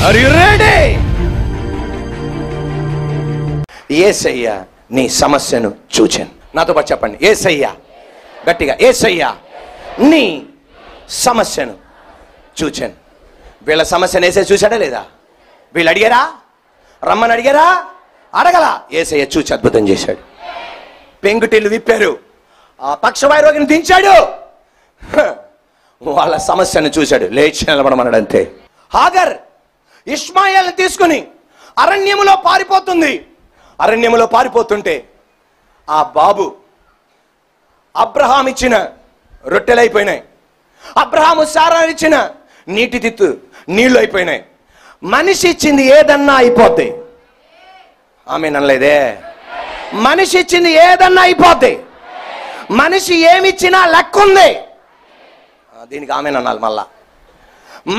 Are you ready? యేసయ్య నీ సమస్యను చూచాను. నాతో పాటు చెప్పండి, యేసయ్య. గట్టిగా, యేసయ్య నీ సమస్యను చూచాను. వీళ్ళ సమస్యను యేసయ్య చూశాడా లేదా? వీళ్ళు అడిగారా? రమ్మని అడిగారా? అడగల. యేసయ్య చూచి అద్భుతం చేశాడు. పెంకుటిల్లు విప్పారు, ఆ పక్షవాయు రోగిని దించాడు. వాళ్ళ సమస్యను చూశాడు, లేచి నిలబడమన్నాడు అంతే. హాగర్ ఇష్మాయేల్ని తీసుకుని అరణ్యములో పారిపోతుంది. అరణ్యములో పారిపోతుంటే ఆ బాబు అబ్రహాం ఇచ్చిన రొట్టెలైపోయినాయి, అబ్రహాము సారా ఇచ్చిన నీటి తిత్తు నీళ్లు అయిపోయినాయి. మనిషి ఇచ్చింది ఏదన్నా అయిపోద్ది. ఆమె ననలేదే. మనిషి ఇచ్చింది ఏదన్నా అయిపోద్ది. మనిషి ఏమిచ్చినా లెక్క ఉంది. దీనికి ఆమె అనాలి మళ్ళా.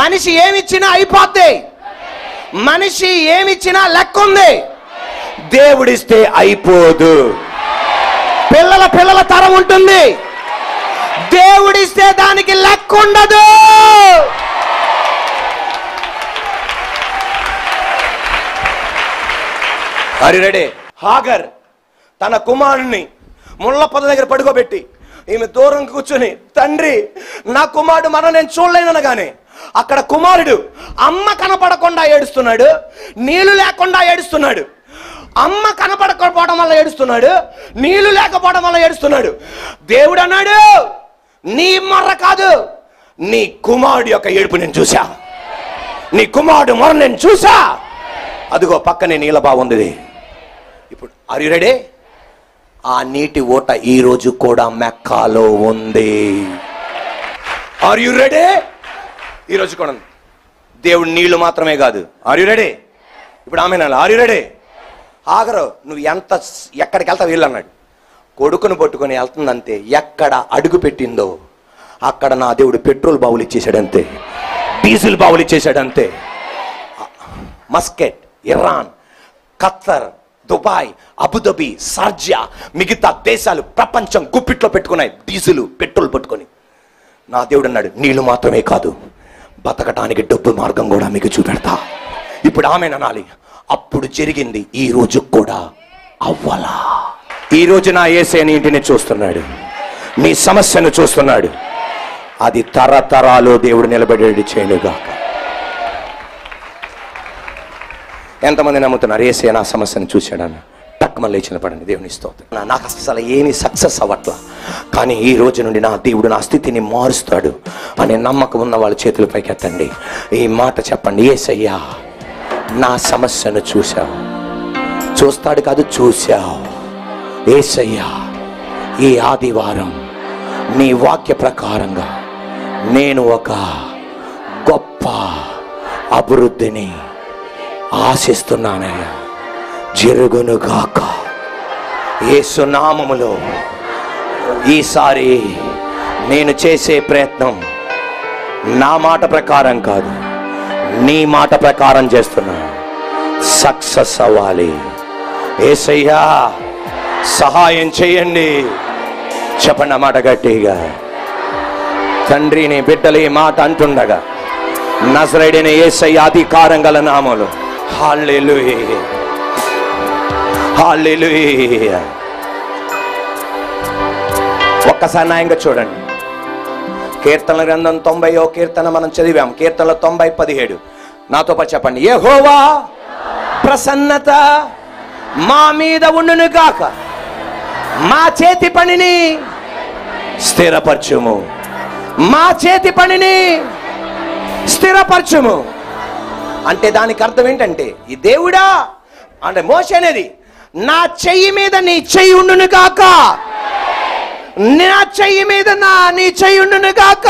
మనిషి ఏమిచ్చినా అయిపోద్ది. మనిషి ఏమిచ్చినా లెక్క ఉంది. దేవుడిస్తే అయిపోదు. పిల్లల తరం ఉంటుంది. దేవుడిస్తే దానికి లెక్క ఉండదు. Are you ready? హాగర్ తన కుమారుణ్ణి ముళ్ళ పొద దగ్గర పడుకోబెట్టి ఈమె దూరం కూర్చొని, తండ్రి నా కుమారుడు మనం నేను చూడలేననగానే అక్కడ కుమారుడు అమ్మ కనపడకుండా ఏడుస్తున్నాడు, నీళ్లు లేకుండా ఏడుస్తున్నాడు. అమ్మ కనపడకపోవడం వల్ల ఏడుస్తున్నాడు, నీళ్లు లేకపోవడం వల్ల ఏడుస్తున్నాడు. దేవుడు అన్నాడు, నీ మొర్ర కాదు, నీ కుమారుడు యొక్క ఏడుపు నేను చూసా. నీ కుమారుడు మొర్ర నేను చూసా. అదిగో పక్కనే నీళ్ళ బాగుంది. ఇప్పుడు ఆర్ యు రెడీ? ఆ నీటి ఊట ఈ రోజు కూడా మెక్కాలో ఉంది. Are you ready? ఈ రోజు కూడా దేవుడు నీళ్లు మాత్రమే కాదు. Are you ready? ఇప్పుడు ఆమె ఆర్ యు రెడీ? ఆగరు, నువ్వు ఎక్కడికి వెళ్తావు వీళ్ళు అన్నాడు. కొడుకును పట్టుకొని వెళ్తుందంతే. ఎక్కడ అడుగు పెట్టిందో అక్కడ నా దేవుడు పెట్రోల్ బావులు ఇచ్చేసాడంతే, డీజిల్ బావులు ఇచ్చేసాడంతే. Muscat, Iran, Qatar, Dubai, Abu Dhabi, Sharjah, మిగతా దేశాలు ప్రపంచం గుప్పిట్లో పెట్టుకున్నాయి డీజిల్ పెట్రోల్ పట్టుకొని. నా దేవుడు అన్నాడు, నీళ్లు మాత్రమే కాదు, బతకటానికి డబ్బు మార్గం కూడా మీకు చూపెడతా. ఇప్పుడు ఆమె అనాలి, అప్పుడు జరిగింది ఈ రోజు కూడా అవ్వాలా. ఈ రోజు నా యేసయ్య నీ ఇంటిని చూస్తున్నాడు, నీ సమస్యను చూస్తున్నాడు. అది తరతరాలు దేవుడు నిలబడేది చేయనుగాక. ఎంతమంది నమ్ముతున్నారు యేసయ్య నా సమస్యను చూశాడని? టక్కుమని లేచి నిలబడండి. దేవుని స్తోత్రం. నాకు అసలు ఏమీ సక్సెస్ అవ్వట్లా, కానీ ఈ రోజు నుండి నా దేవుడు నా స్థితిని మారుస్తాడు అనే నమ్మకం ఉన్న వాళ్ళ చేతుల పైకి ఎత్తండి. ఈ మాట చెప్పండి, యేసయ్య నా సమస్యను చూశావు. చూస్తాడు కాదు, చూశావు. యేసయ్య ఈ ఆదివారం నీ వాక్య ప్రకారంగా నేను ఒక గొప్ప అభివృద్ధిని ఆశిస్తున్నానయ్యా, జరుగునుగాక యేసు నామములో. ఈసారి నేను చేసే ప్రయత్నం నా మాట ప్రకారం కాదు, నీ మాట ప్రకారం చేస్తున్నా. సక్సెస్ అవ్వాలి. యేసయ్యా సహాయం చేయండి. చెప్పండి ఆ మాట గట్టిగా. తండ్రి నీ బిడ్డలు ఈ మాట అంటుండగా నజరేయుడైన యేసయ్య అధికారం గల నామములో హల్లెలూయా, హల్లెలూయా. ఒక్కసారి న్యాయంగా చూడండి. కీర్తనల గ్రంథం 90వ కీర్తన మనం చదివాం. కీర్తనల 90:17 నాతో పాటు చెప్పండి. యెహోవా ప్రసన్నత మా మీద ఉండును గాక, మా చేతి పనిని స్థిరపరచుము, మా చేతి పనిని స్థిరపరచుము. అంటే దానికి అర్థం ఏంటంటే, ఈ దేవుడా అంటే మోషే అనేది, నా చెయ్యి మీద నీ చెయ్యి ఉండును గాక, నా చెయ్యి మీద నీ చెయ్యి ఉండును గాక.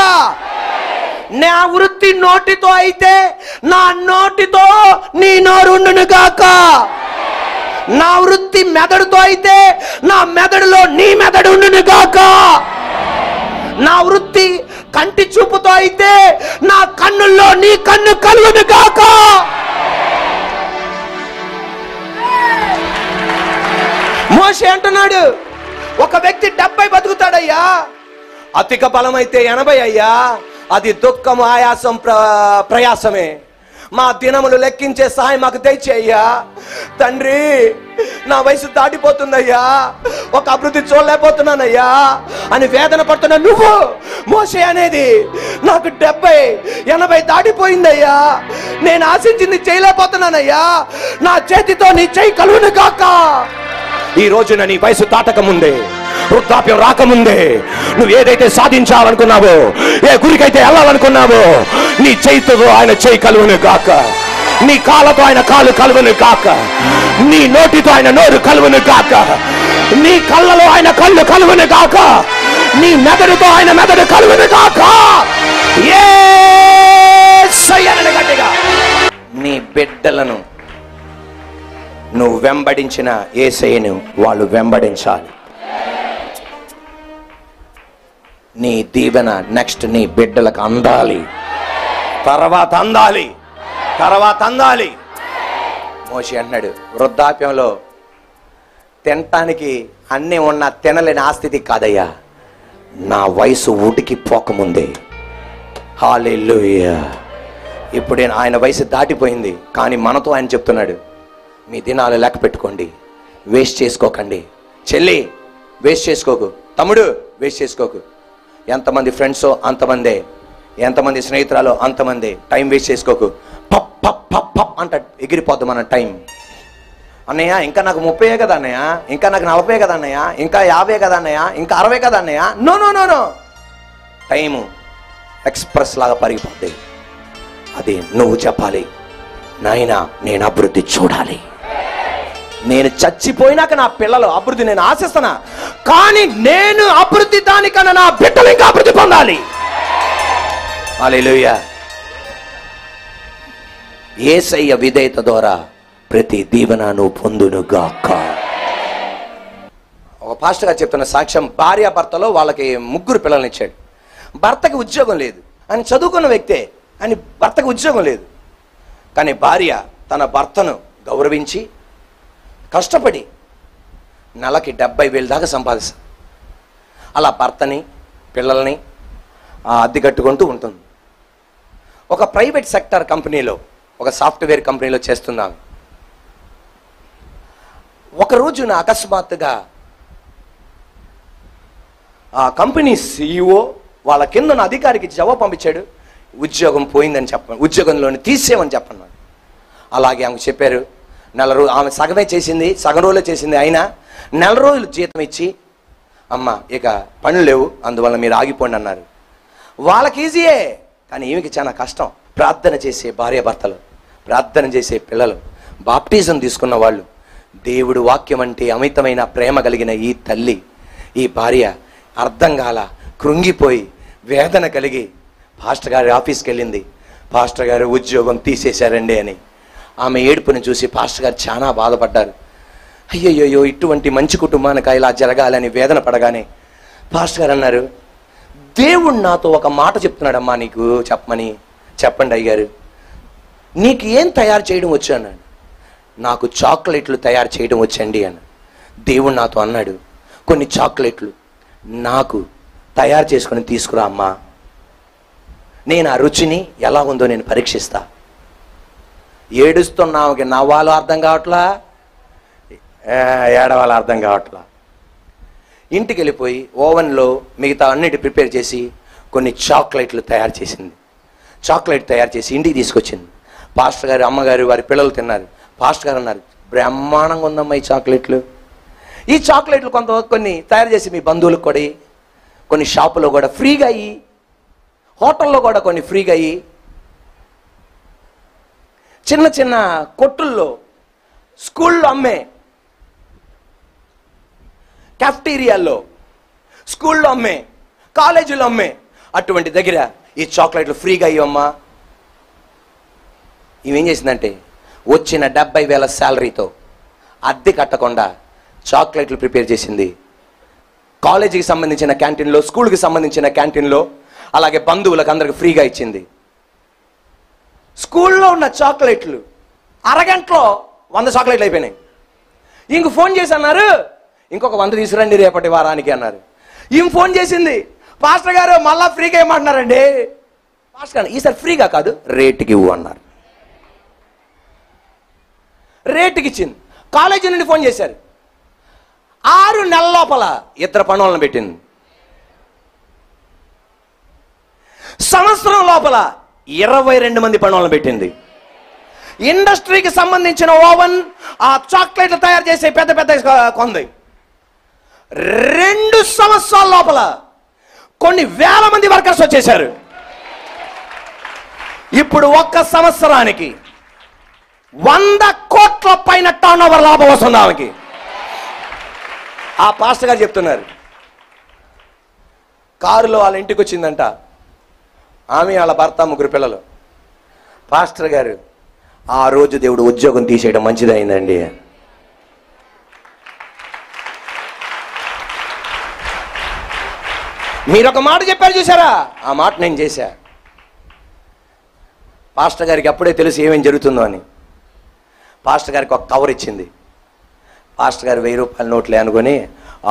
నా వృత్తి నోటితో అయితే నా నోటితో నీ నోరు ఉండును గాక. నా వృత్తి మెదడుతో అయితే నా మెదడులో నీ మెదడు ఉండును గాక. నా వృత్తి కంటి చూపుతో అయితే నా కన్నుల్లో నీ కన్ను కలుగును గాక. మోషే అంటున్నాడు, ఒక వ్యక్తి 70 బతుకుతాడయ్యా, అధిక బలం అయితే 80 అయ్యా. అది దుఃఖం, ఆయాసం, ప్రయాసమే. మా దినములు లెక్కించే సహాయం మాకు దయచేయ్యా తండ్రి. నా వయసు దాటిపోతుందయ్యా, ఒక అభివృద్ధి చూడలేకపోతున్నానయ్యా అని వేదన పడుతున్నా నువ్వు, మోషే అనేది నాకు 70-80 దాటిపోయిందయ్యా, నేను ఆశించింది చేయలేకపోతున్నానయ్యా, నా చేతితో నీ చేయి కలుగును కాక. ఈ రోజున నీ వయసు దాటక ముందే, వృద్ధాప్యం రాకముందే నువ్వు ఏదైతే సాధించాలనుకున్నావో, ఏ గురికైతే వెళ్ళాలనుకున్నావో, నీ చేతితో ఆయన చేయి కలుగును కాక, నీ కాళ్ళతో ఆయన కాలు కలుగును కాక, నీ నోటితో ఆయన నోరు కలుగును కాక, నీ కళ్ళలో ఆయన కళ్ళు కలుగును కాక, నీ మెదడుతో ఆయన మెదడు కలుగును కాక. యేసయ్యను గట్టిగా నీ బిడ్డలను నువ్వు వెంబడించిన యేసయ్యను వాళ్ళు వెంబడించాలి. నీ దీవెన నెక్స్ట్ నీ బిడ్డలకు అందాలి, తర్వాత అందాలి. మోషే అన్నాడు, వృద్ధాప్యంలో తినటానికి అన్నీ ఉన్నా తినలేని ఆస్థితి కాదయ్యా, నా వయసు ఊటికి పోకముందే. హల్లెలూయా. ఇప్పుడు ఆయన వయసు దాటిపోయింది, కానీ మనతో ఆయన చెప్తున్నాడు, మీ దినాలు లెక్క పెట్టుకోండి, వేస్ట్ చేసుకోకండి. చెల్లి వేస్ట్ చేసుకోకు, తమ్ముడు వేస్ట్ చేసుకోకు. ఎంతమంది ఫ్రెండ్సో అంతమందే, ఎంతమంది స్నేహితురాలో అంతమంది. టైం వేస్ట్ చేసుకోకు. పప్ పప్ పప్ పప్ అంట ఎగిరిపోద్దు మన టైం. అన్నయ్య ఇంకా నాకు 30 కదా అన్నయ్య, ఇంకా నాకు 40 కదా అన్నయ్య, ఇంకా 50 కదా అన్నయ్య, ఇంకా 60 కదా అన్నయ్య. No no no no, time express లాగా పరిగిపోద్ది. అది నువ్వు చెప్పాలి, నాయనా నేను అభివృద్ధి చూడాలి, నేను చచ్చిపోయినాక నా పిల్లలు అభివృద్ధి నేను ఆశిస్తున్నా, కానీ నేను అభివృద్ధి దానికన్నా నా బిడ్డలు ఇంకా అభివృద్ధి పొందాలి. హల్లెలూయా. యేసయ్య విధేయత ద్వారా ప్రతి దీవెన నువ్వు పొందును గాక. ఒక పాస్టర్ గారు చెప్తున్న సాక్ష్యం, భార్యాభర్తలో వాళ్ళకి 3 పిల్లల్ని ఇచ్చాడు. భర్తకి ఉద్యోగం లేదు, ఆయన చదువుకున్న వ్యక్తే, అని భర్తకి ఉద్యోగం లేదు. కానీ భార్య తన భర్తను గౌరవించి కష్టపడి నెలకి 70,000 దాకా సంపాదిస్తుంది. అలా భర్తని పిల్లల్ని అద్దె కట్టుకుంటూ ఉంటుంది. ఒక ప్రైవేట్ సెక్టర్ కంపెనీలో, ఒక సాఫ్ట్వేర్ కంపెనీలో చేస్తున్నాం. ఒక రోజున అకస్మాత్తుగా ఆ కంపెనీ CEO వాళ్ళ కింద ఉన్న అధికారికి జవాబు పంపించాడు, ఉద్యోగం పోయిందని చెప్పండి, ఉద్యోగంలోని తీసేయమని చెప్పన్నాడు. అలాగే ఆమెకు చెప్పారు, నెల రోజులు ఆమె సగమే చేసింది, సగం రోజులే చేసింది, అయినా 4 రోజులు జీతం ఇచ్చి, అమ్మ ఇక పనులు లేవు అందువల్ల మీరు ఆగిపోండి అన్నారు. వాళ్ళకి ఈజీయే, కానీ ఈమెకి చాలా కష్టం. ప్రార్థన చేసే భార్యాభర్తలు, ప్రార్థన చేసే పిల్లలు, బాప్టిజం తీసుకున్న వాళ్ళు, దేవుడు వాక్యం అంటే అమితమైన ప్రేమ కలిగిన ఈ తల్లి, ఈ భార్య అర్థం కాల, కృంగిపోయి వేదన కలిగి పాస్టర్ గారి ఆఫీస్కి వెళ్ళింది. పాస్టర్ గారు ఉద్యోగం తీసేశారండి అని. ఆమె ఏడుపుని చూసి పాస్టర్ గారు చాలా బాధపడ్డారు. అయ్యయ్యో ఇటువంటి మంచి కుటుంబానికి ఇలా జరగాలని వేదన పడగానే పాస్టర్ గారు అన్నారు, దేవుడు నాతో ఒక మాట చెప్తున్నాడమ్మా నీకు చెప్పమని. చెప్పండి అయ్యారు. నీకు ఏం తయారు చేయడం వచ్చు అన్నాడు. నాకు చాక్లెట్లు తయారు చేయడం వచ్చండి అన్న. దేవుడు నాతో అన్నాడు, కొన్ని చాక్లెట్లు నాకు తయారు చేసుకొని తీసుకురా అమ్మా, నేను ఆ రుచిని ఎలా ఉందో నేను పరీక్షిస్తా. ఏడుస్తున్నావుకి నవ్వాలో అర్థం కావట్లా, ఏడవాలో అర్థం కావట్లా. ఇంటికి వెళ్ళిపోయి ఓవెన్లో మిగతా అన్నిటి ప్రిపేర్ చేసి కొన్ని చాక్లెట్లు తయారు చేసింది. చాక్లెట్ తయారు చేసి ఇంటికి తీసుకొచ్చింది. పాస్టర్ గారు, అమ్మగారు, వారి పిల్లలు తిన్నారు. పాస్టర్ గారు అన్నారు, బ్రహ్మాండంగా ఉందమ్మా ఈ చాక్లెట్లు. ఈ చాక్లెట్లు కొన్ని తయారు చేసి మీ బంధువులకు కూడా, కొన్ని షాపులో కూడా ఫ్రీగా అయ్యి, హోటల్లో కూడా కొన్ని ఫ్రీగా అయ్యి, చిన్న చిన్న కొట్టుల్లో, స్కూల్లో అమ్మే, క్యాఫ్టీరియాల్లో, స్కూల్లో అమ్మే, కాలేజీలో అమ్మే అటువంటి దగ్గర ఈ చాక్లెట్లు ఫ్రీగా అయ్యమ్మా. ఇవేం చేసిందంటే వచ్చిన 70,000 శాలరీతో అద్దె కట్టకుండా చాక్లెట్లు ప్రిపేర్ చేసింది. కాలేజీకి సంబంధించిన క్యాంటీన్లో, స్కూల్కి సంబంధించిన క్యాంటీన్లో, అలాగే బంధువులకు అందరికి ఫ్రీగా ఇచ్చింది. స్కూల్లో ఉన్న చాక్లెట్లు అరగంటలో 100 చాక్లెట్లు అయిపోయినాయి. ఇంక ఫోన్ చేసి అన్నారు, ఇంకొక 100 తీసుకురండి రేపటి వారానికి అన్నారు. ఈమె ఫోన్ చేసింది, పాస్టర్ గారు మళ్ళా ఫ్రీగా ఏమంటున్నారండి. పాస్టర్ గారు ఈసారి ఫ్రీగా కాదు రేటుకి ఇవ్వు అన్నారు. రేటుకి ఇచ్చింది. కాలేజీ నుండి ఫోన్ చేశారు. 6 నెలల లోపల 2 పనులను పెట్టింది. సంవత్సరం లోపల 22 మంది పనులను పెట్టింది. ఇండస్ట్రీకి సంబంధించిన ఓవెన్, ఆ చాక్లెట్లు తయారు చేసే పెద్ద పెద్ద కొంది. 2 సంవత్సరాల లోపల కొన్ని వేల మంది వర్కర్స్ వచ్చేశారు. ఇప్పుడు 1 సంవత్సరానికి 100 కోట్ల పైన టర్న్ ఓవర్ లాభం వస్తుంది ఆమెకి. ఆ పాస్టర్ గారు చెప్తున్నారు, కారులో వాళ్ళ ఇంటికి వచ్చిందంట ఆమె, వాళ్ళ భర్త, 3 పిల్లలు. పాస్టర్ గారు, ఆ రోజు దేవుడు ఉద్యోగం తీసేయడం మంచిదైందండి. మీరు ఒక మాట చెప్పారు చూసారా, ఆ మాట నేను చేశా. పాస్టర్ గారికి అప్పుడే తెలుసు ఏమేం జరుగుతుందో అని. పాస్టర్ గారికి ఒక కవర్ ఇచ్చింది. పాస్టర్ గారు 1000 రూపాయల నోట్లే అనుకొని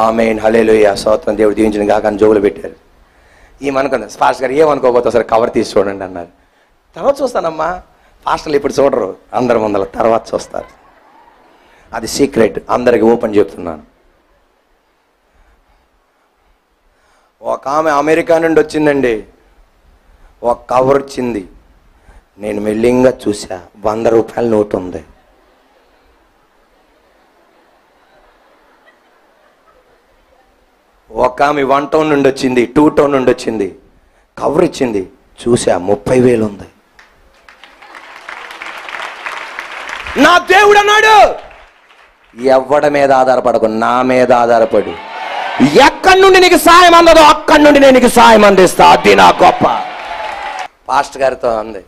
ఆమేన్ హల్లెలూయా స్తోత్రం దేవుడు దీవించిన కాక అని జోబులు పెట్టారు. ఏమనుకుంది పాస్టర్ గారు, ఏమనుకోకపోతే సరే కవర్ తీసి చూడండి అన్నారు. తర్వాత చూస్తానమ్మా, పాస్టర్లు ఇప్పుడు చూడరు, అందరి ముందర తర్వాత చూస్తారు. అది సీక్రెట్, అందరికి ఓపెన్ చెప్తున్నాను. ఒక ఆమె అమెరికా నుండి వచ్చిందండి, ఒక కవర్ వచ్చింది. నేను మెల్లింగా చూసా, 100 రూపాయల నోటు ఉంది. ఒక ఆమె 1 టౌన్ నుండి వచ్చింది, 2 టౌన్ నుండి వచ్చింది, కవర్ ఇచ్చింది, చూసా 30,000 ఉంది. నా దేవుడు అన్నాడు, ఎవడి మీద ఆధారపడకు, నా మీద ఆధారపడు. ఎక్కడి నుండి నీకు సాయం అందదో అక్కడి నుండి నేను నీకు సాయం అందిస్తా. అది నా గొప్ప. పాస్టర్ గారితో అంది,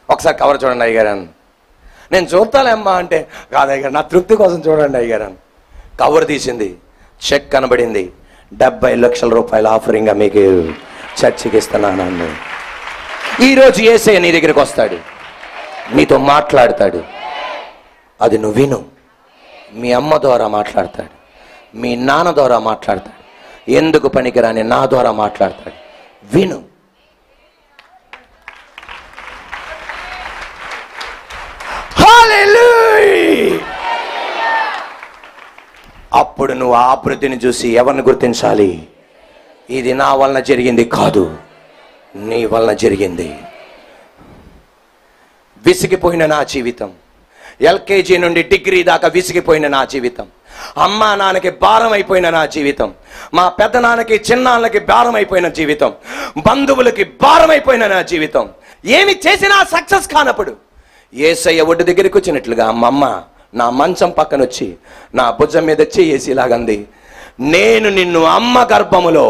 ఒకసారి కవర్ చూడండి అయ్యగారు అని. నేను చూస్తాలేమ్మా అంటే, కాదు అయ్యగారు నా తృప్తి కోసం చూడండి అయ్యగారు అని. కవర్ తీసింది, చెక్ కనబడింది, 70 లక్షల రూపాయల ఆఫరింగ్గా మీకు చర్చికి ఇస్తున్నాను అన్న. ఈరోజు యేసయ్య నీ దగ్గరికి వస్తాడు, నీతో మాట్లాడతాడు. అది నువ్వు విను. మీ అమ్మ ద్వారా మాట్లాడతాడు, మీ నాన్న ద్వారా మాట్లాడతాడు, ఎందుకు పనికిరాని నా ద్వారా మాట్లాడతాడు. విను. అప్పుడు నువ్వు ఆ అభివృద్ధిని చూసి ఎవరిని గుర్తించాలి? ఇది నా వలన జరిగింది కాదు, నీ వలన జరిగింది. విసిగిపోయిన నా జీవితం, ఎల్కేజీ నుండి డిగ్రీ దాకా విసిగిపోయిన నా జీవితం, అమ్మా నాన్నకి భారం అయిపోయిన నా జీవితం, మా పెద్ద నాన్నకి చిన్నాన్నకి భారం అయిపోయిన జీవితం, బంధువులకి భారం అయిపోయిన నా జీవితం, ఏమి చేసినా సక్సెస్ కానప్పుడు యేసయ్య ఒడ్డు దగ్గరికి వచ్చినట్లుగా మా అమ్మ నా మంచం పక్కన వచ్చి నా భుజం మీద చేసి ఇలాగంది, నేను నిన్ను అమ్మ గర్భములో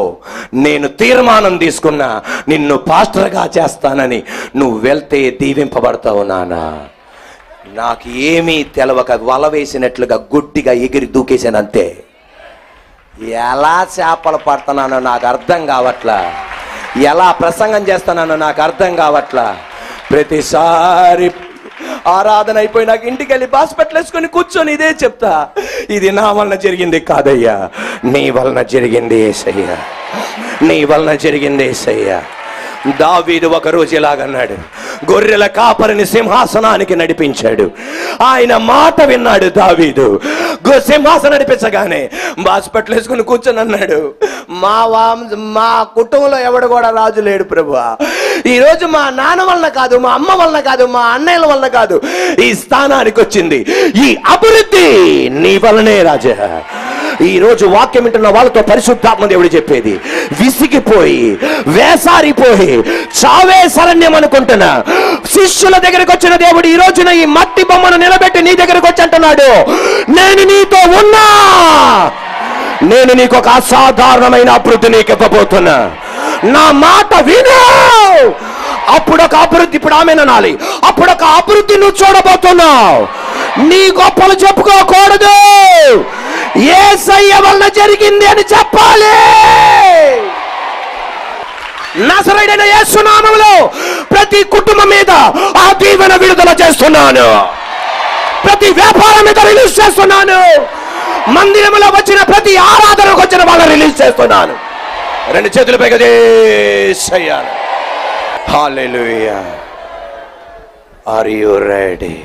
నేను తీర్మానం తీసుకున్నా, నిన్ను పాస్టర్గా చేస్తానని. నువ్వు వెళ్తే దీవింపబడతావు నానా. నాకు ఏమీ తెలవక వల వేసినట్లుగా గుడ్డిగా ఎగిరి దూకేసానంతే. ఎలా చేపలు పడుతున్నానో నాకు అర్థం కావట్లా, ఎలా ప్రసంగం చేస్తున్నానో నాకు అర్థం కావట్లా. ప్రతిసారి ఆరాధన అయిపోయి నాకు ఇంటికి వెళ్ళి హాస్పిటల్ వేసుకొని కూర్చొని ఇదే చెప్తా, ఇది నా వలన జరిగింది కాదయ్యా, నీ వలన జరిగింది యేసయ్యా, నీ వలన జరిగింది యేసయ్యా. దావీదు ఒక రోజు ఇలాగన్నాడు, గొర్రెల కాపరిని సింహాసనానికి నడిపించాడు. ఆయన మాట విన్నాడు దావీదు. సింహాసనం నడిపించగానే హాస్పిటల్ వేసుకుని కూర్చొని అన్నాడు, మా కుటుంబంలో ఎవడు కూడా రాజు లేడు ప్రభువా. ఈరోజు మా నాన్న వలన కాదు, మా అమ్మ వలన కాదు, మా అన్నయ్యల వలన కాదు ఈ స్థానానికి వచ్చింది. ఈ అభివృద్ధి నీ వలనే రాజా. ఈ రోజు వాక్యం వింటున్న వాళ్ళతో పరిశుద్ధాత్మ దేవుడు చెప్పేది, విసిగిపోయి వేసారిపోయి చావే శరణ్యం అనుకుంటున్నా శిష్యుల దగ్గరికి వచ్చిన దేవుడు ఈ రోజున ఈ మట్టి బొమ్మను నిలబెట్టి నీ దగ్గరికి వచ్చి అంటున్నాడు, నేను నీతో ఉన్నా, నేను నీకు ఒక అసాధారణమైన అభివృద్ధి నీకు ఇవ్వబోతున్నా, నా మాట విను. అప్పుడు ఒక అభివృద్ధి, ఇప్పుడు ఆమెనాలి, అప్పుడు ఒక అభివృద్ధి నువ్వు చూడబోతున్నావు. నీ గొప్పలు చెప్పుకోకూడదు, యేసయ్య వలన జరిగింది అని చెప్పాలి. నజరేయుడైన యేసు నామములో ప్రతి కుటుంబం మీద ఆ దీవెన విడుదల చేస్తున్నాను, ప్రతి వ్యాపారం మీద రిలీజ్ చేస్తున్నాను, మందిరంలో వచ్చిన ప్రతి ఆరాధనకు వచ్చిన వాళ్ళని రిలీజ్ చేస్తున్నాను. 2 చేతులు పైకి యేసయ్య. హల్లెలూయా. Are you ready?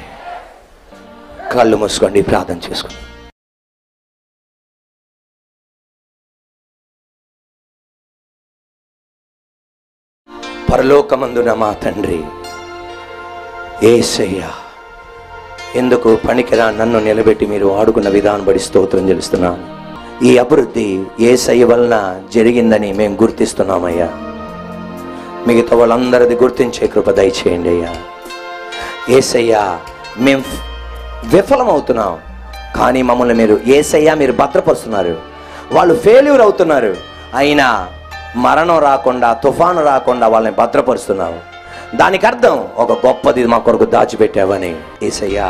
కళ్ళు మూసుకోండి, ప్రార్థన చేసుకోండి. పరలోకమందున మా తండ్రి యేసయ్యా, ఎందుకు పనికిరా నన్ను నిలబెట్టి మీరు ఆడుకున్న విధానం బడి స్తోత్రం చెల్లిస్తున్నాను. ఈ అభివృద్ధి యేసయ్య వలన జరిగిందని మేము గుర్తిస్తున్నామయ్యా. మిగతా వాళ్ళందరిది గుర్తించే కృప దయచేయండి అయ్యా. యేసయ్యా, మేము విఫలమవుతున్నాం, కానీ మమ్మల్ని మీరు యేసయ్యా మీరు భద్రపరుస్తున్నారు. వాళ్ళు ఫెయిల్యూర్ అవుతున్నారు, అయినా మరణం రాకుండా, తుఫాను రాకుండా వాళ్ళని భద్రపరుస్తున్నావు. దానికి అర్థం ఒక గొప్పది మా కొరకు దాచిపెట్టావని. యేసయ్యా,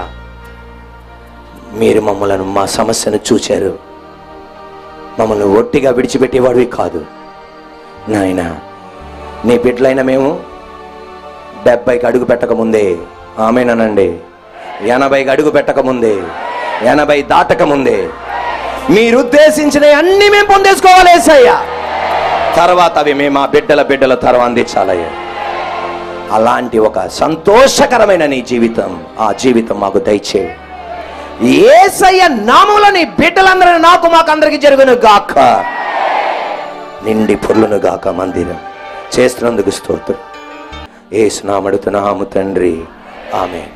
మీరు మమ్మల్ని మా సమస్యను చూచారు, మమ్మల్ని ఒట్టిగా విడిచిపెట్టేవాడివి కాదు నాయన. నీ బిడ్డలైన మేము 70కి అడుగు పెట్టకముందే, ఆమేనండి, 80కి అడుగు పెట్టకముందే, 80 దాటకముందే మీరు ఉద్దేశించిన అన్ని మేము పొందేసుకోవాలి యేసయ్యా. తర్వాత అవి మేము మా బిడ్డల తర్వాత అందించాలయ్యా. అలాంటి ఒక సంతోషకరమైన నీ జీవితం, ఆ జీవితం మాకు దయచేయి. యేసయ్య నామములో నీ బిడ్డలందరూ నాకు మాకు అందరికి జరుగును గాక, నిండి పొర్లును గాక మందిరం. చేస్తున్నందుకు స్తోత్రం. యేసు నామమున అడుగుతున్నాము తండ్రి, ఆమేన్.